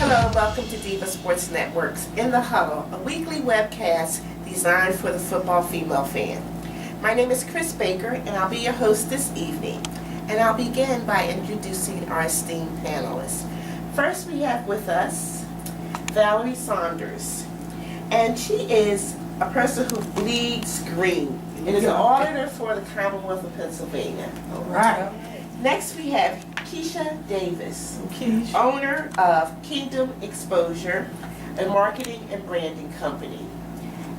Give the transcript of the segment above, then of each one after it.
Hello, welcome to Divas Sports Network's In the Huddle, a weekly webcast designed for the football female fan. My name is Chris Baker, and I'll be your host this evening. And I'll begin by introducing our esteemed panelists. First, we have with us Valerie Saunders, and she is a person who bleeds green and is an auditor for the Commonwealth of Pennsylvania. All right. Next, we have Keisha Davis, Keish. owner of Kingdom Exposure, a marketing and branding company.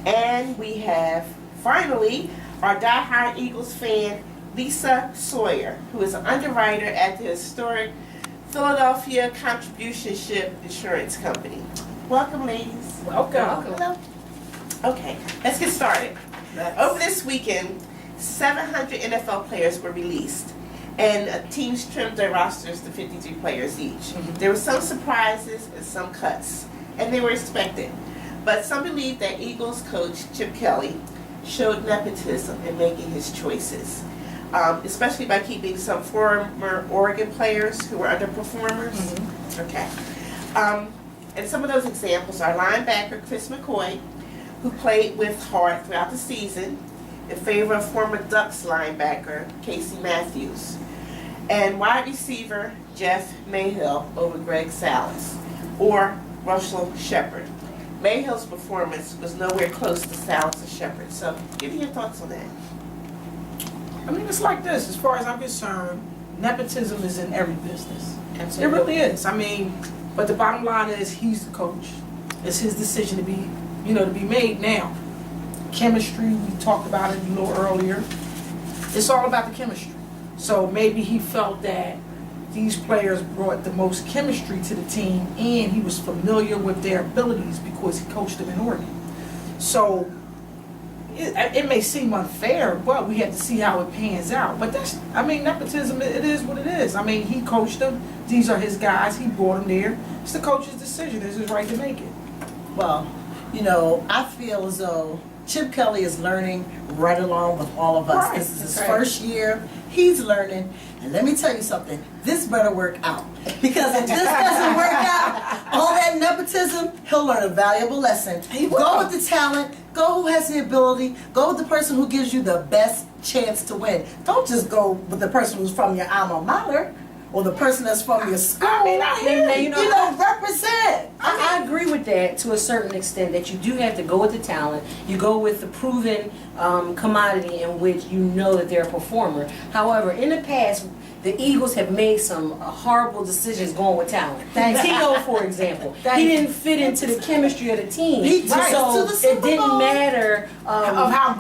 And we have, finally, our diehard Eagles fan, Lisa Sawyer, who is an underwriter at the historic Philadelphia Contribution Ship Insurance Company. Welcome, ladies. Welcome. Hello. Okay, let's get started. Over this weekend, 700 NFL players were released, and teams trimmed their rosters to 53 players each. There were some surprises and some cuts, and they were expected. But some believe that Eagles coach Chip Kelly showed nepotism in making his choices, especially by keeping some former Oregon players who were underperformers. Okay. And some of those examples are linebacker Chris McCoy, who played with heart throughout the season in favor of former Ducks linebacker Casey Matthews, and wide receiver Jeff Mayhill over Greg Salas, or Russell Shepard. Mayhill's performance was nowhere close to Salas and Shepard. So give me your thoughts on that. I mean, it's like this. As far as I'm concerned, nepotism is in every business. Absolutely. It really is. I mean, but the bottom line is he's the coach. It's his decision to be, to be made now. Chemistry, we talked about it a little earlier. It's all about the chemistry. So maybe he felt that these players brought the most chemistry to the team, and he was familiar with their abilities because he coached them in Oregon. So it may seem unfair, but we have to see how it pans out. But nepotism, it is what it is. I mean, he coached them. These are his guys. He brought them there. It's the coach's decision. It's his right to make it. Well, I feel as though Chip Kelly is learning right along with all of us. Right. This is his first year. He's learning. And let me tell you something. This better work out. Because if this doesn't work out, all that nepotism, he'll learn a valuable lesson. Go with the talent. Go who has the ability. Go with the person who gives you the best chance to win. Don't just go with the person who's from your alma mater or the person that's from your school. Represent. I agree with that to a certain extent, that you do have to go with the talent. You go with the proven commodity in which you know that they're a performer. However, in the past, the Eagles have made some horrible decisions going with talent. Tino, for example, he didn't fit into the chemistry of the team. So it didn't matter of how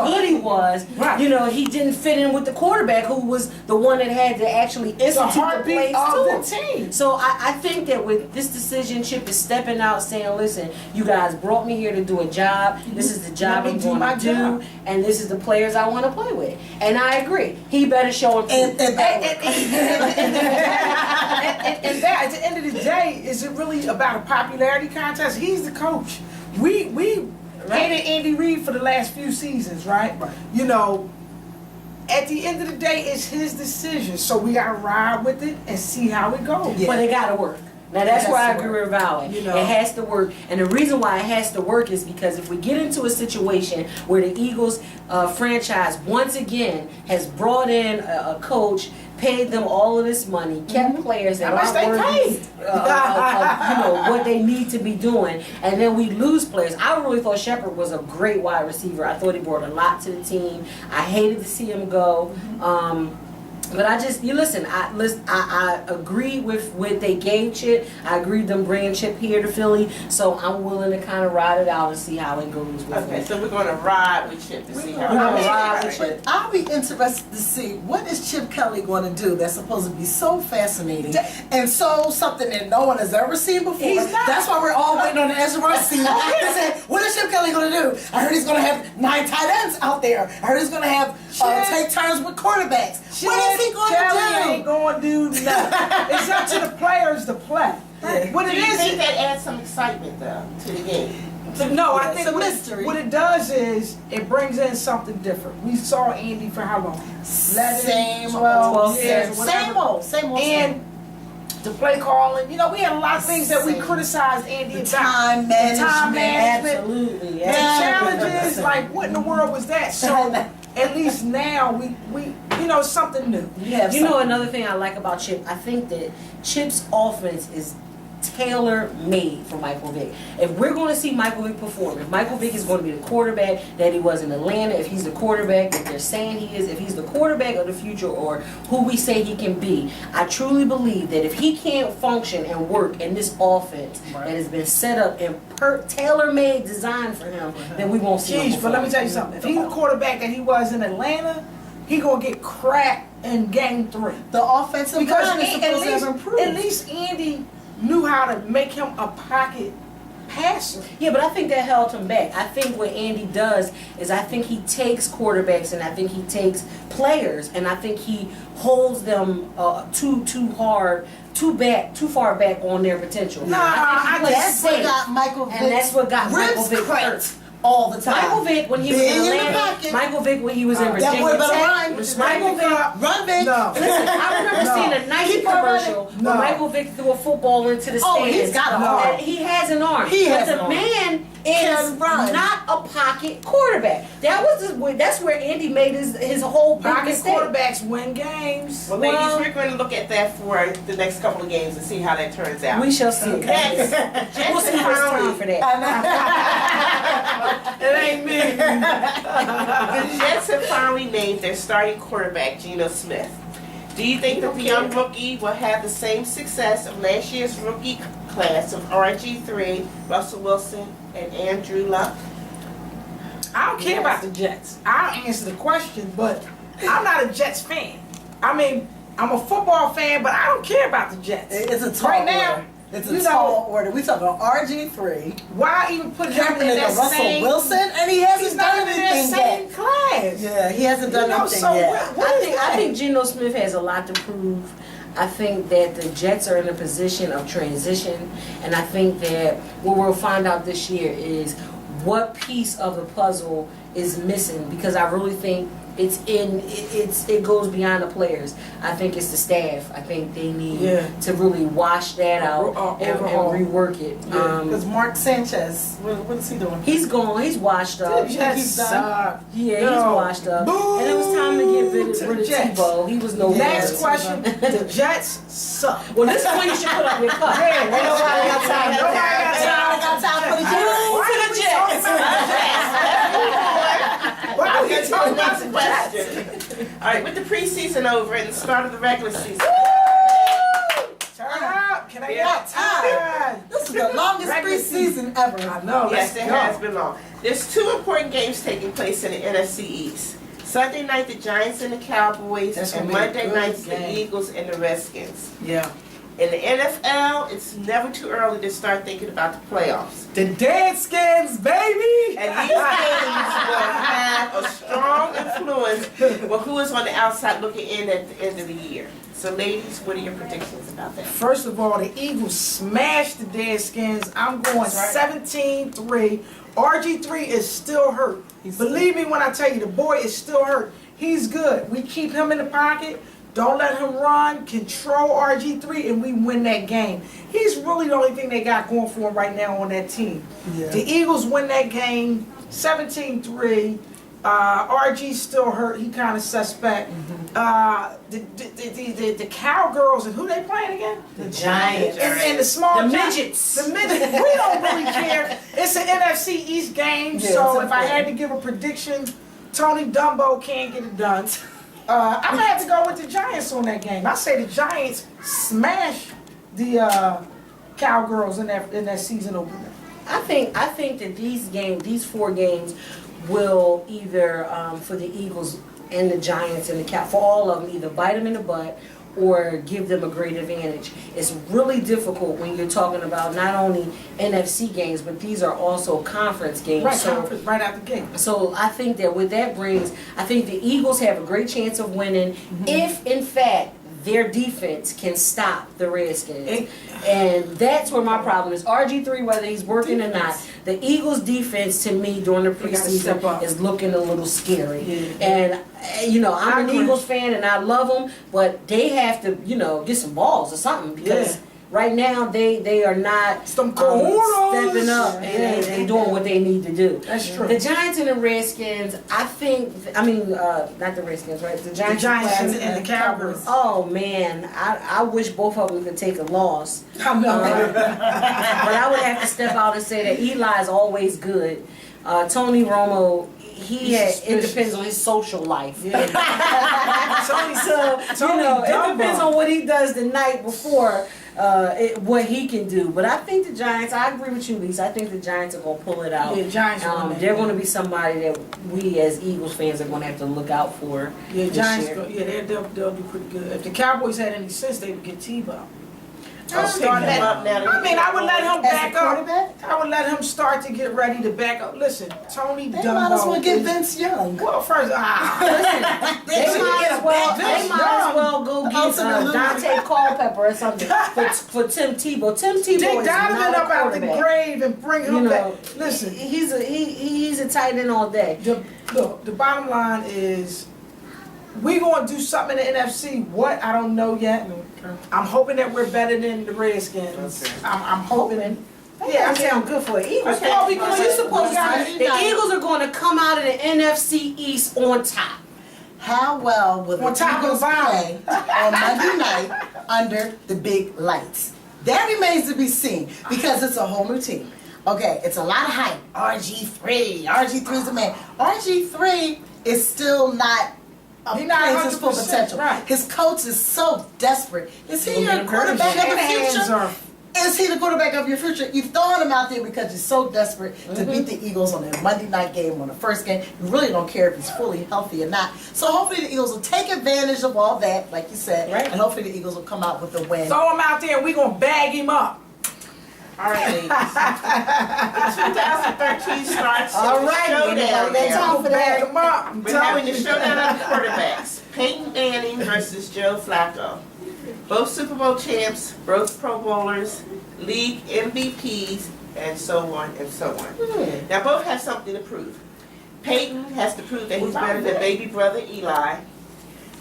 good he was. Right. He didn't fit in with the quarterback, who was the one that had to actually institute the plays of to the him. team. So I think that with this decision, Chip is stepping out, saying, "Listen, you guys brought me here to do a job. This is the job I'm going to do, and this is the players I want to play with." And I agree. He better show him. And that, at the end of the day, is it really about a popularity contest? He's the coach. We hated Andy Reid for the last few seasons, right? At the end of the day, it's his decision. So we gotta ride with it and see how it goes. But it gotta work. Now that's where I agree with Valerie. It has to work, and the reason why it has to work is because if we get into a situation where the Eagles franchise once again has brought in a coach, paid them all of this money, kept players that aren't worthy of what they need to be doing, and then we lose players. I really thought Shepard was a great wide receiver. I thought he brought a lot to the team. I hated to see him go. But I agree with what they gave Chip. I agree with them bringing Chip here to Philly. So I'm willing to kind of ride it out and see how it goes. Okay, so we're going to ride with Chip to see how it goes. But I'll be interested to see what is Chip Kelly going to do that's supposed to be so fascinating and so something that no one has ever seen before. That's why we're all waiting on the edge of our seat. What is Chip Kelly going to do? I heard he's going to have 9 tight ends out there. I heard he's going to have take turns with quarterbacks. What is he going to do? Kelly ain't going to do nothing. It's up to the players to play. What do you think that adds some excitement, though, to the game? No, I think what it does is it brings in something different. We saw Andy for how long? 11, 12 years. Same old. And the play calling. You know, we had a lot of things that we criticized Andy The about. time The time management. Absolutely. The challenges, like what in the world was that? So at least now we you know, something new. You know, another thing I like about Chip, I think that Chip's offense is tailor-made for Michael Vick. If we're going to see Michael Vick perform, if Michael Vick is going to be the quarterback that he was in Atlanta, if he's the quarterback that they're saying he is, if he's the quarterback of the future or who we say he can be, I truly believe that if he can't function and work in this offense that has been set up and tailor-made, designed for him, then we won't see him. But let me tell you something. If he's the quarterback that he was in Atlanta, he gonna get cracked in game 3. The offensive Because line is supposed to have improved. at least Andy knew how to make him a pocket passer. Yeah, but I think that held him back. I think what Andy does is I think he takes quarterbacks and I think he takes players and I think he holds them too far back on their potential. That's what got Michael Vick. And that's what got Michael Vick cracked hurt. all the time. Michael Vick when he was in Atlanta, Michael Vick when he was in Virginia That boy better Tech, run. Michael Vick. Run, Vick. No. Listen, I remember seeing a Nike Keep on running. commercial No. where Michael Vick threw a football into the stands. Oh, he's got an arm. And he has an arm. He but has the an arm. man is Can run. not a pocket quarterback. That's where Andy made his whole big Pocket mistake. quarterbacks win games. Well, ladies, we're going to look at that for the next couple of games and see how that turns out. We shall see. Next, We'll see what's time for that. It ain't me. The Jets have finally named their starting quarterback, Geno Smith. Do you think that the young rookie will have the same success of last year's rookie class of RG3, Russell Wilson, and Andrew Luck? I don't care about the Jets. I'll answer the question, but I'm not a Jets fan. I mean, I'm a football fan, but I don't care about the Jets. It's a tall right now, order. It's a tall order. We talking about RG3. Why even put him Jumping in into that Russell same? Wilson, and he He's hasn't not done even in that anything same yet. class. Yeah, he hasn't done anything so yet. I think Geno Smith has a lot to prove. I think that the Jets are in a position of transition, and I think that what we'll find out this year is what piece of the puzzle is missing, because I really think it goes beyond the players. I think it's the staff. I think they need to really wash that out and rework it. Because Mark Sanchez, what is he doing? He's gone. He's washed up. Jets suck. Yeah, he's washed up. Boo And it was time to get rid to of the Jets. Tebow. He was no Next good. question: the Jets suck. Well, this is when you should put up your cup. Nobody got time. got time for the Jets. Why Why the Why are we talking about Next the question. All right, with the preseason over and the start of the regular season. Turn up! Can I Yeah. get time? This is the longest Regular preseason ever. I know. Yes, Let's it go. has been long. There's two important games taking place in the NFC East. Sunday night, the Giants and the Cowboys, That's and gonna be a Monday good night, the game. Eagles and the Redskins. Yeah. In the NFL, it's never too early to start thinking about the playoffs. The Deadskins, baby! And these games will have a strong influence with who is on the outside looking in at the end of the year. So ladies, what are your predictions about that? First of all, the Eagles smashed the Deadskins. I'm going That's right. 17-3. RG3 is still hurt. Believe me when I tell you, the boy is still hurt. He's good. We keep him in the pocket. Don't let him run. Control RG3, and we win that game. He's really the only thing they got going for him right now on that team. Yeah. The Eagles win that game 17-3. RG's still hurt. He kind of suspect. The Cowgirls, and who they playing again? The Giants. And the small The Giants. midgets. The midgets. We don't really care. It's an NFC East game, Yeah, so it's if I had to important. give a prediction, Tony Dumbo can't get it done. I'm gonna have to go with the Giants on that game. I say the Giants smash the Cowgirls in that season opener. I think that these 4 games will either for the Eagles and the Giants and the for all of them, either bite them in the butt or give them a great advantage. It's really difficult when you're talking about not only NFC games, but these are also conference games. Right, So conference, right out the gate. So I think that what that brings, I think the Eagles have a great chance of winning if, in fact, their defense can stop the Redskins. And that's where my problem is. RG3, whether he's working or not, the Eagles' defense to me during the preseason is looking a little scary. Yeah. And, I'm an Eagles fan and I love them, but they have to, get some balls or something because right now they are not stepping up and doing what they need to do. That's true. The Giants and the Redskins, not the Redskins, right? The Giants and the Cowboys. Oh man, I wish both of them could take a loss. I know. But I would have to step out and say that Eli is always good. Tony Romo, it depends on his social life. Yeah. It depends on what he does the night before, what he can do. But I think the Giants, I agree with you, Lisa, I think the Giants are going to pull it out. Yeah, Giants they're going to be somebody that we as Eagles fans are going to have to look out for. Yeah, Giants, they'll do pretty good. If the Cowboys had any sense, they would get Tebow. I would let him back up. I would let him start to get ready to back up. Listen, Tony They might as well get Vince Young. Well, first, They might as well go get Dante Culpepper or something for Tim Tebow. Tim Tebow dig is Donovan not a up out the quarterback. grave and bring him back. Listen, He's a tight end all day. the bottom line is we going to do something in the NFC. What? I don't know yet. I'm hoping that we're better than the Redskins. Okay. I'm hoping. Yeah, I'm saying good for the Eagles. Okay. Well, because you're supposed Okay. the Eagles are going to come out of the NFC East on top. How well will the On top of Eagles the play on Monday night under the big lights? That remains to be seen because it's a whole new team. Okay, it's a lot of hype. RG3 is the man. RG3 is still not He's not his full 100%, potential. right. His coach is so desperate. Is he your quarterback of the future? Is he the quarterback of your future? You've thrown him out there because you're so desperate to beat the Eagles on their Monday night game, on the first game. You really don't care if he's fully healthy or not. So hopefully the Eagles will take advantage of all that, like you said, Right. and hopefully the Eagles will come out with a win. Throw him out there and we're going to bag him up. All right, ladies. 2013 starts. All right, Showdown. that's all for Bag that. him up. I'm We're telling having the you. showdown of the quarterbacks. Peyton Manning versus Joe Flacco. Both Super Bowl champs, both Pro Bowlers, league MVPs, and so on and so on. Now both have something to prove. Peyton has to prove that he's better than baby brother Eli,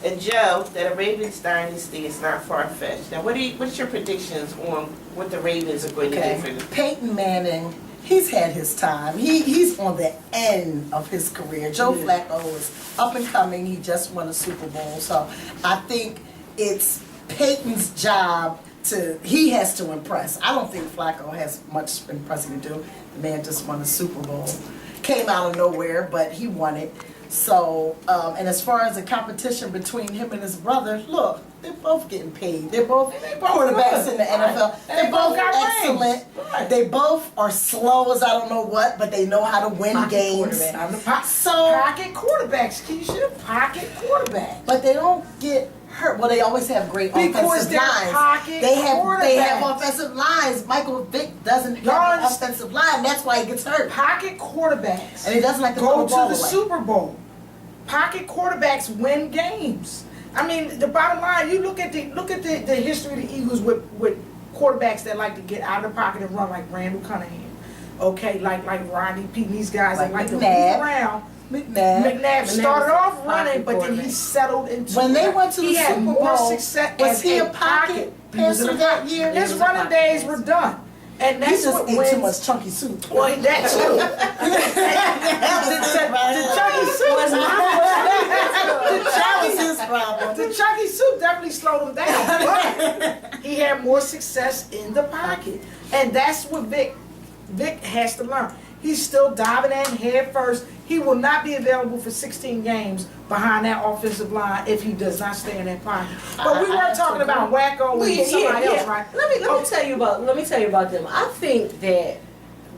and Joe that a Ravens dynasty is not far-fetched. Now what's your predictions on what the Ravens are going to do for them? Peyton Manning, he's had his time. He's on the end of his career. Joe Flacco is up and coming. He just won a Super Bowl. So I think it's Peyton's job he has to impress. I don't think Flacco has much impressing to do. The man just won a Super Bowl. Came out of nowhere, but he won it. So, and as far as the competition between him and his brother, look, they're both getting paid. They're both quarterbacks in the NFL. They're both excellent. They both are slow as I don't know what, but they know how to win games. So, Pocket quarterbacks, Keisha. Pocket quarterbacks. but they don't get hurt. Well, they always have great Because offensive they're lines. pocket They have quarterbacks. offensive lines. Michael Vick doesn't have Y'all an offensive line. That's why he gets hurt. Pocket quarterbacks. And he doesn't like to Go throw the to ball the away. Super Bowl. Pocket quarterbacks win games. I mean, the bottom line, you look at the history of the Eagles with quarterbacks that like to get out of the pocket and run, like Randall Cunningham. Okay, like Rodney Pete, these guys that like to move around. McNabb started off running, but then he settled into When they went to the he had Super more Bowl, success was as he a pocket passer that year? His running days were done. And He that's just what ate wins. too much chunky soup. Well, that too. The chunky soup definitely slowed him down. But he had more success in the pocket. And that's what Vic has to learn. He's still diving in head first. He will not be available for 16 games behind that offensive line if he does not stay in that pocket. But we weren't talking about Wacko and somebody else, right? Let me tell you about them. I think that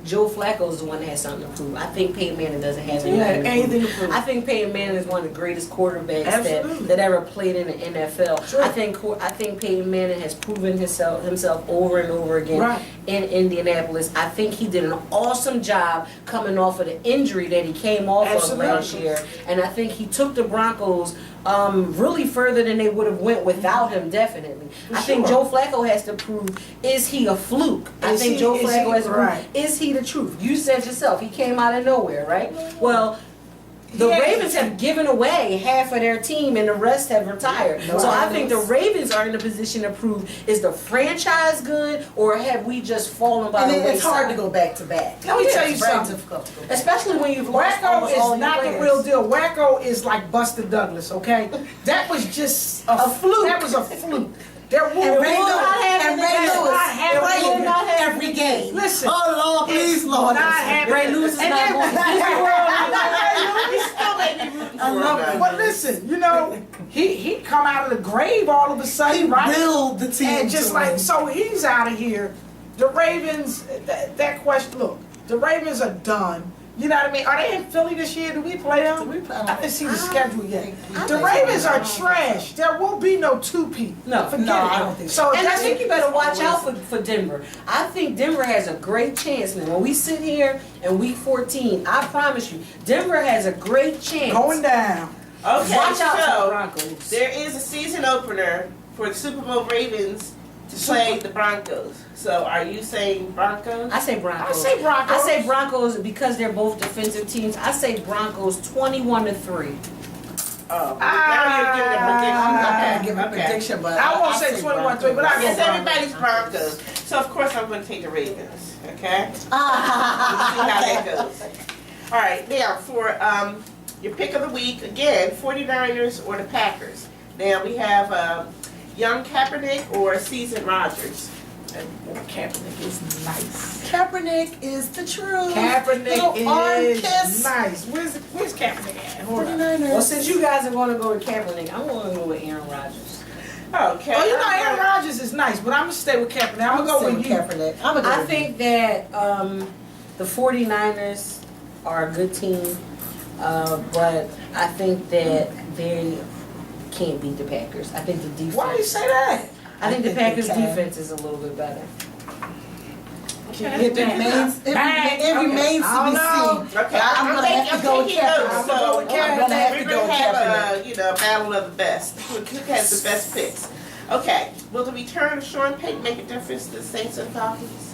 Joe Flacco is the one that has something to prove. I think Peyton Manning doesn't have anything to prove. I think Peyton Manning is one of the greatest quarterbacks that ever played in the NFL. Sure. I think Peyton Manning has proven himself over and over again in Indianapolis. I think he did an awesome job coming off of the injury that he came off of last year, and I think he took the Broncos really further than they would have went without him, definitely. I think Joe Flacco has to prove, is he a fluke? I think Joe Flacco has to prove, is he the truth? You said yourself, he came out of nowhere, right? Well, the Ravens have given away half of their team and the rest have retired. So I think the Ravens are in a position to prove, is the franchise good or have we just fallen by the wayside? It's hard to go back to back. Let me tell you It's very something. difficult to go back. Especially when you've lost Wacko almost all is your not the players. real deal. Wacko is like Buster Douglas, okay? That was just a fluke. That was a fluke. There will And Ray That's Lewis not happening. playing every game. Listen. Oh Lord, please, Lord. Not happening. Ray Lewis is And not then- going to Disney World. He still may be rooting for I love him. it. But listen, you know, he come out of the grave all of a sudden, He right? willed the team And just to like, win. so he's out of here. The Ravens, that question, look, the Ravens are done. You know what I mean? Are they in Philly this year? Do we play them? I didn't see the schedule yet. The Ravens are trash. There will be no 2-peat. No. Forget No, it. I don't think so. And I that's think you better watch out for Denver. I think Denver has a great chance now. When we sit here in week 14, I promise you, Denver has a great chance. going down. Okay, Watch out for the so Broncos. there is a season opener for the Super Bowl Ravens to play the Broncos. So are you saying Broncos? I say Broncos. I say Broncos. I say Broncos because they're both defensive teams. I say Broncos 21-3. Oh, now you're giving a prediction. I'm not Okay, gonna give a okay. prediction, but I won't I'll say 21-3, but I Yes, go everybody's Broncos. So of course I'm going to take the Ravens. Okay. See how that goes. All right, now for your pick of the week, again, 49ers or the Packers. Now we have young Kaepernick or seasoned Rodgers. Kaepernick is nice. Kaepernick is the truth. Kaepernick Little arm is kiss. nice. Where's Kaepernick at? Hold on. 49ers. Well, since you guys are going to go with Kaepernick, I'm going to go with Aaron Rodgers. Okay. Oh, you know Aaron Rodgers is nice, but I'm gonna stay with Kaepernick. I'm gonna go with you. Kaepernick. I'm gonna go I with think that the 49ers are a good team, but I think that they can't beat the Packers. I think the defense. Why do you say that? I think the I think Packers' they can. defense is a little bit better. It remains to be I seen. Okay, I'm gonna have to go with taking notes, Kaepernick. so I'm gonna have to we're go gonna with have Kaepernick. a battle of the best. Who has the best picks? Okay, will the return of Sean Payton make a difference to the Saints and Falcons?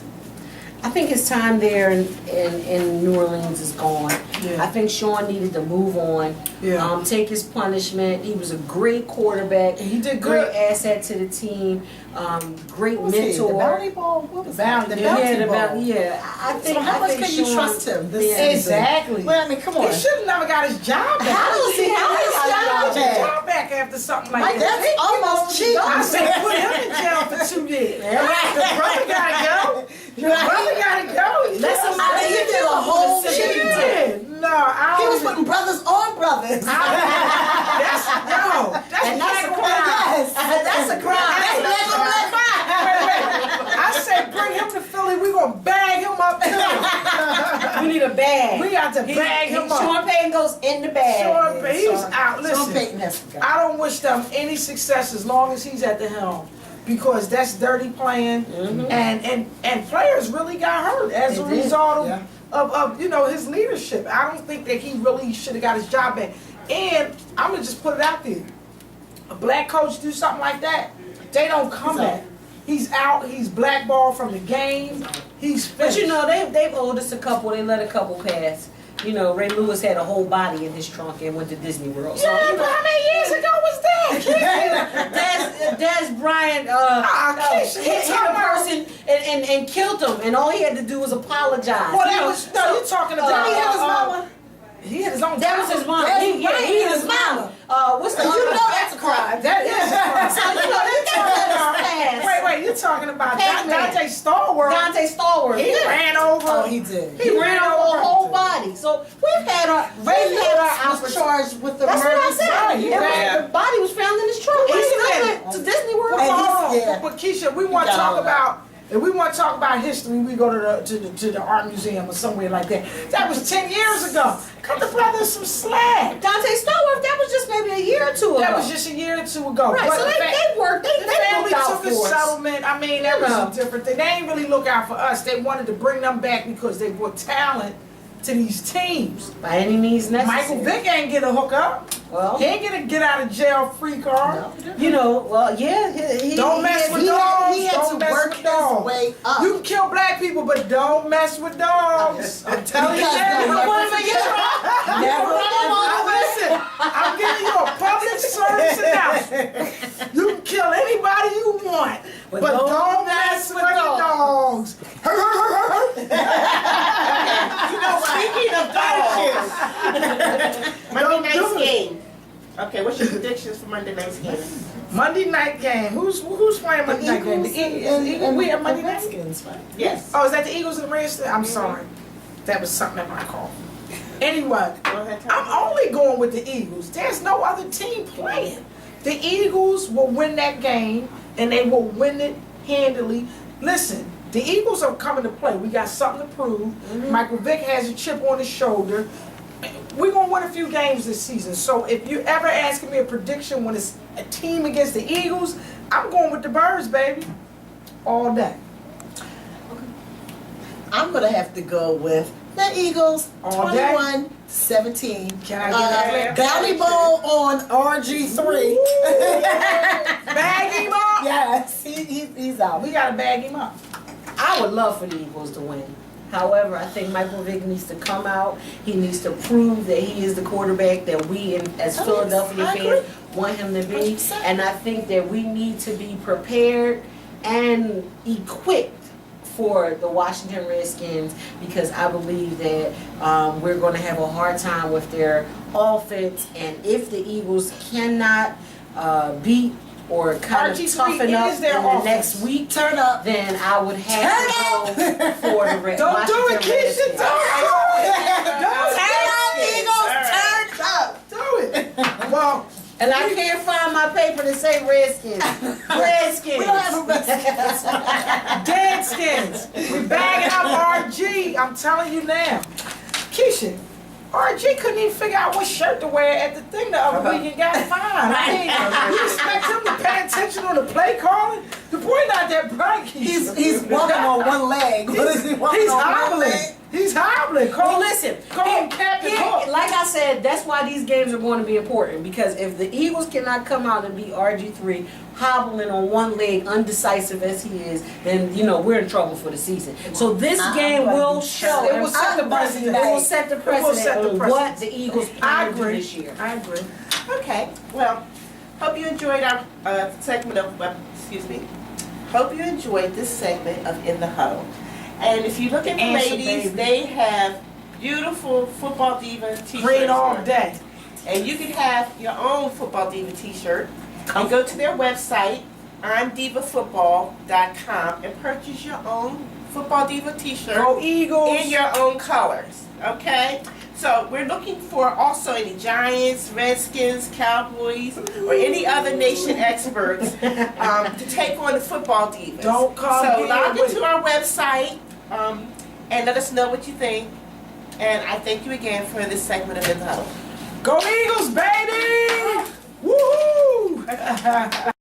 I think his time there in New Orleans is gone. Yeah. I think Sean needed to move on, Yeah. take his punishment. He was a great quarterback, He did great good. asset to the team, great What's he, the mentor. bounty ball? What was Bounty, that? The yeah, bounty ball. I think. So how I much think can you Sean- trust him this Yeah. season? Exactly. Well, I mean, come on. He should have never got his job back. I don't see how he got his job His back. job back after something like Like, that. that's almost cheap. I said put him in jail for 2 years. The brother gotta go. The brother gotta go. Let somebody I mean, he did a whole He cheat. did. No, I He don't was putting brothers on brothers. That's And that's a black crime. Yes. That's a crime. That's black on black crime. Wait. I said bring him to Philly. We gonna bag him up. We need a bag. We got to bag him up. Sean Payton goes in the bag. Sean Payton, he's out. Sean Listen, Payton has to go. I don't wish them any success as long as he's at the helm, because that's dirty playing, and players really got hurt as a They did. result Yeah. of his leadership. I don't think that he really should have got his job back. And I'm gonna just put it out there: a black coach do something like that, they don't come He's out. back. He's out. He's blackballed from the game. He's But finished. you know, they've owed us a couple. They let a couple pass. You know, Ray Lewis had a whole body in his trunk and went to Disney World. So, Yeah, you but know, how many years ago was that? Des Bryant Keisha, hit you a talking about- person and killed him, and all he had to do was apologize. Well, You that know, was no. You're talking about. Did he have his mama? He had his own. that was his mom. That's He right, hit his his mama. What's the You other? know that's a crime. That is. a crime. So, you know, they can't let us pass. Wait, you're talking about Pac-Man. Dante Stallworth. Dante Stallworth. He yeah. ran over. Oh, he did. He ran over a whole body. So we've had our Ray we've had our Lewis was opportunities. charged with the That's what I murder. said. Right, It was- yeah. The body was found in his trunk. He Wait a still minute. went to Disney World. And he's- Hold on. yeah. But Keisha, we want to got all talk that. about. If we want to talk about history, we go to the art museum or somewhere like that. That was 10 years ago. Cut the brothers some slack. Dante Stallworth, that was just maybe a year or two ago. That was just a year or two ago. right. But So the they worked. the They family looked out took a for us. settlement. I mean, that was Yeah. a different thing. They ain't really look out for us. They wanted to bring them back because they brought talent to these teams. By any means necessary. Michael Vick ain't get a hookup. Well, He ain't gonna get out of jail free card. you know, well, yeah. Don't mess with He dogs. had Don't to mess work with his dogs. way up. You can kill black people, but don't mess with dogs. I'm telling you Because that. they'll never Listen, I'm giving you a public service announcement. You can kill anybody you want, but don't mess with dogs. You know, speaking of dogs, Monday night's game. Okay, what's your predictions for Monday night's game? Monday night game. Who's playing Monday night game? The Eagles. We have Monday night. right? Yes. Oh, is that the Eagles and the Rams? I'm sorry. That was something that I called. Anyway, Go ahead, Tom. I'm only going with the Eagles. There's no other team playing. The Eagles will win that game, and they will win it handily. Listen, the Eagles are coming to play. We got something to prove. Michael Vick has a chip on his shoulder. We're going to win a few games this season. So if you're ever asking me a prediction when it's a team against the Eagles, I'm going with the Birds, baby. All day. I'm gonna have to go with the Eagles, All day? 21-17. Can I get that? Bounty Bowl on RG3. Bag him up. Yes, he's out. We got to bag him up. I would love for the Eagles to win. However, I think Michael Vick needs to come out. He needs to prove that he is the quarterback that we, as Philadelphia I fans, want him to be. 100%. And I think that we need to be prepared and equipped for the Washington Redskins, because I believe that we're going to have a hard time with their offense. And if the Eagles cannot beat or kind of RG3 toughen up is in their the offense. next week, Turn up. then I would have to go for the Don't do it, Keisha. Redskins. Do it. Well, And I can't find my paper to say Redskins. Redskins. We don't have a Redskins. Deadskins. We bagging up RG. I'm telling you now. Keisha, RG couldn't even figure out what shirt to wear at the thing the other week and got fined. I mean, you expect him to pay attention on the play calling? The boy not that bright, Keisha. He's walking on one leg. What is he walking He's on one hobbling. leg? He's hobbling. Well, listen, Call him Captain Hook. like I said, that's why these games are going to be important, because if the Eagles cannot come out and beat RG3 hobbling on one leg, undecisive as he is, then we're in trouble for the season. So this game will show. It will set the precedent. It will set the precedent on what the Eagles I plan to do agree. this year. I agree. Okay, well, hope you enjoyed our segment of, hope you enjoyed this segment of In the Huddle. And if you look at the Answer, ladies, baby. they have beautiful Football Diva t-shirts. Green all on. day. And you can have your own Football Diva t-shirt. And go to their website, imdivafootball.com, and purchase your own Football Diva t-shirt Go Eagles. in your own colors, okay? So we're looking for also any Giants, Redskins, Cowboys, or any other nation experts to take on the Football Divas. Don't come So here log with- into our website and let us know what you think. And I thank you again for this segment of In the Huddle. Go Eagles, baby! Woohoo!